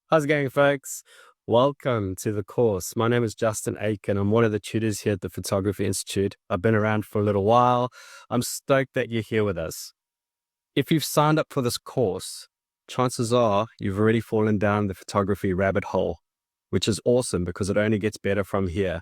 How's it going, folks? Welcome to the course. My name is Justin Aitken. I'm one of the tutors here at the Photography Institute. I've been around for a little while. I'm stoked that you're here with us. If you've signed up for this course, chances are you've already fallen down the photography rabbit hole, which is awesome because it only gets better from here.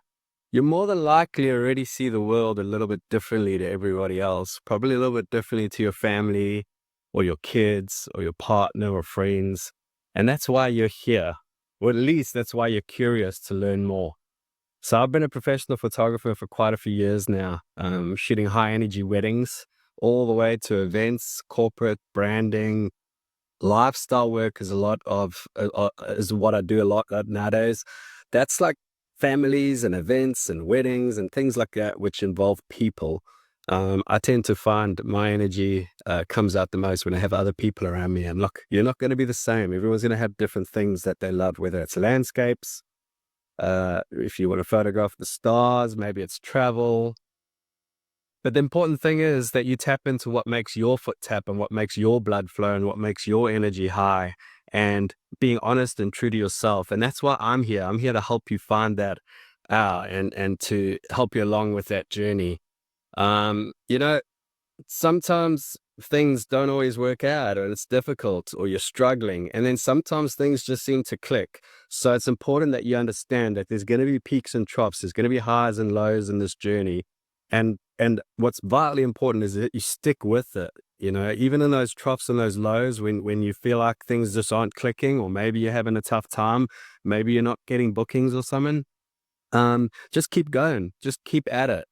You more than likely already see the world a little bit differently to everybody else, probably a little bit differently to your family or your kids or your partner or friends. And that's why you're here, or at least that's why you're curious to learn more. So I've been a professional photographer for quite a few years now, shooting high energy weddings all the way to events, corporate branding, lifestyle work is a lot of is what I do a lot nowadays. That's like families and events and weddings and things like that, which involve people. I tend to find my energy comes out the most when I have other people around me. And look, you're not going to be the same. Everyone's going to have different things that they love, whether it's landscapes, if you want to photograph the stars, maybe it's travel. But the important thing is that you tap into what makes your foot tap and what makes your blood flow and what makes your energy high, and being honest and true to yourself. And that's why I'm here. I'm here to help you find that out and to help you along with that journey. You know, sometimes things don't always work out, or it's difficult, or you're struggling. And then sometimes things just seem to click. So it's important that you understand that there's going to be peaks and troughs. There's going to be highs and lows in this journey. And what's vitally important is that you stick with it. Even in those troughs and those lows, when you feel like things just aren't clicking, or maybe you're having a tough time, maybe you're not getting bookings or something, just keep going, just keep at it,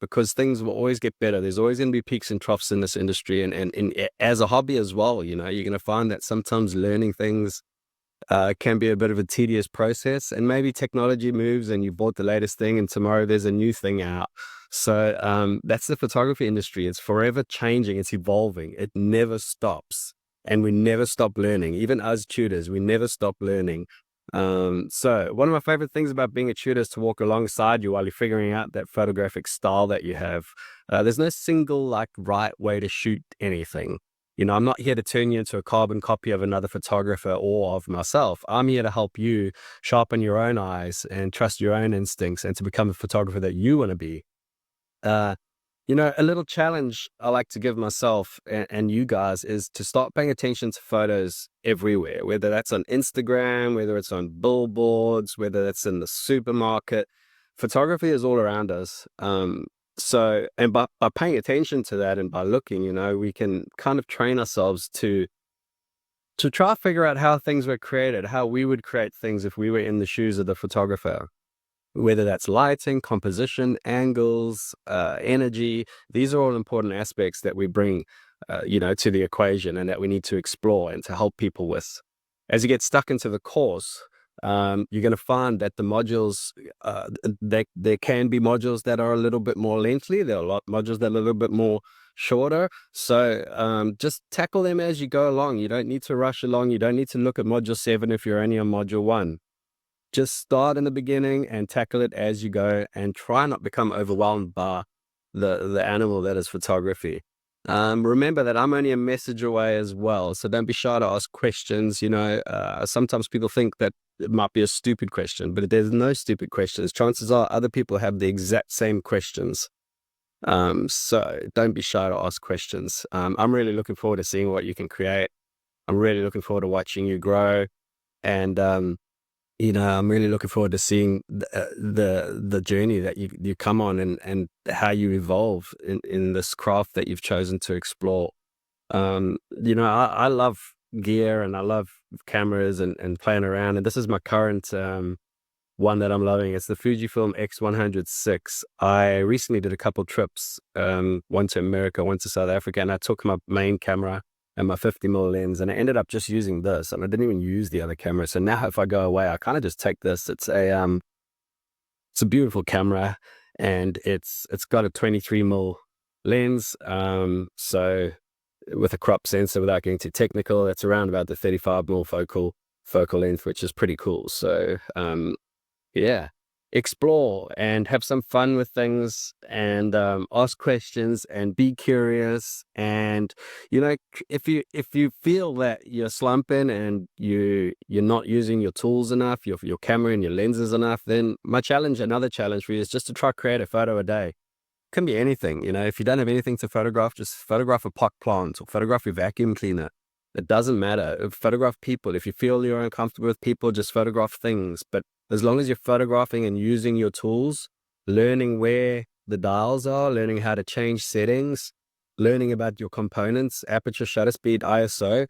because things will always get better. There's always going to be peaks and troughs in this industry, and as a hobby as well. You're going to find that sometimes learning things can be a bit of a tedious process, and maybe technology moves and you bought the latest thing and tomorrow there's a new thing out. So that's the photography industry. It's forever changing, it's evolving, it never stops, and we never stop learning. Even as tutors, we never stop learning. So one of my favorite things about being a tutor is to walk alongside you while you're figuring out that photographic style that you have. There's no single right way to shoot anything. I'm not here to turn you into a carbon copy of another photographer or of myself. I'm here to help you sharpen your own eyes and trust your own instincts and to become the photographer that you want to be. Uh, a little challenge I like to give myself and you guys is to start paying attention to photos everywhere, whether that's on Instagram, whether it's on billboards, whether that's in the supermarket. Photography is all around us. And by paying attention to that and by looking, we can kind of train ourselves to try to figure out how things were created, how we would create things if we were in the shoes of the photographer. Whether that's lighting, composition, angles, energy, these are all important aspects that we bring, to the equation, and that we need to explore and to help people with. As you get stuck into the course, you're going to find that the modules, there can be modules that are a little bit more lengthy. There are a lot modules that are a little bit more shorter. So just tackle them as you go along. You don't need to rush along. You don't need to look at module 7 if you're only on module 1. Just start in the beginning and tackle it as you go, and try not become overwhelmed by the animal that is photography. Remember that I'm only a message away as well, so don't be shy to ask questions. Sometimes people think that it might be a stupid question, but there's no stupid questions. Chances are other people have the exact same questions. So don't be shy to ask questions. I'm really looking forward to seeing what you can create. I'm really looking forward to watching you grow, and I'm really looking forward to seeing the journey that you come on, and how you evolve in this craft that you've chosen to explore. I love gear, and I love cameras and playing around. And this is my current one that I'm loving. It's the Fujifilm X100-6. I recently did a couple trips, one to America, one to South Africa, and I took my main camera and my 50mm lens, and I ended up just using this, and I didn't even use the other camera. So now if I go away, I kind of just take this. It's a beautiful camera, and it's got a 23mm lens. So with a crop sensor, without getting too technical, it's around about the 35mm focal length, which is pretty cool. So yeah. explore and have some fun with things, and ask questions and be curious. And if you feel that you're slumping and you're not using your tools enough, your camera and your lenses enough, then another challenge for you is just to try create a photo a day. Can be anything. If you don't have anything to photograph, just photograph a pot plant or photograph your vacuum cleaner. It doesn't matter. Photograph people. If you feel you're uncomfortable with people, just photograph things. But as long as you're photographing and using your tools, learning where the dials are, learning how to change settings, learning about your components, aperture, shutter speed, ISO,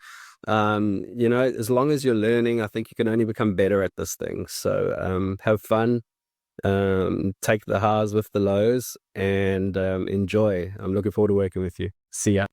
as long as you're learning, I think you can only become better at this thing. So have fun, take the highs with the lows, and enjoy. I'm looking forward to working with you. See ya.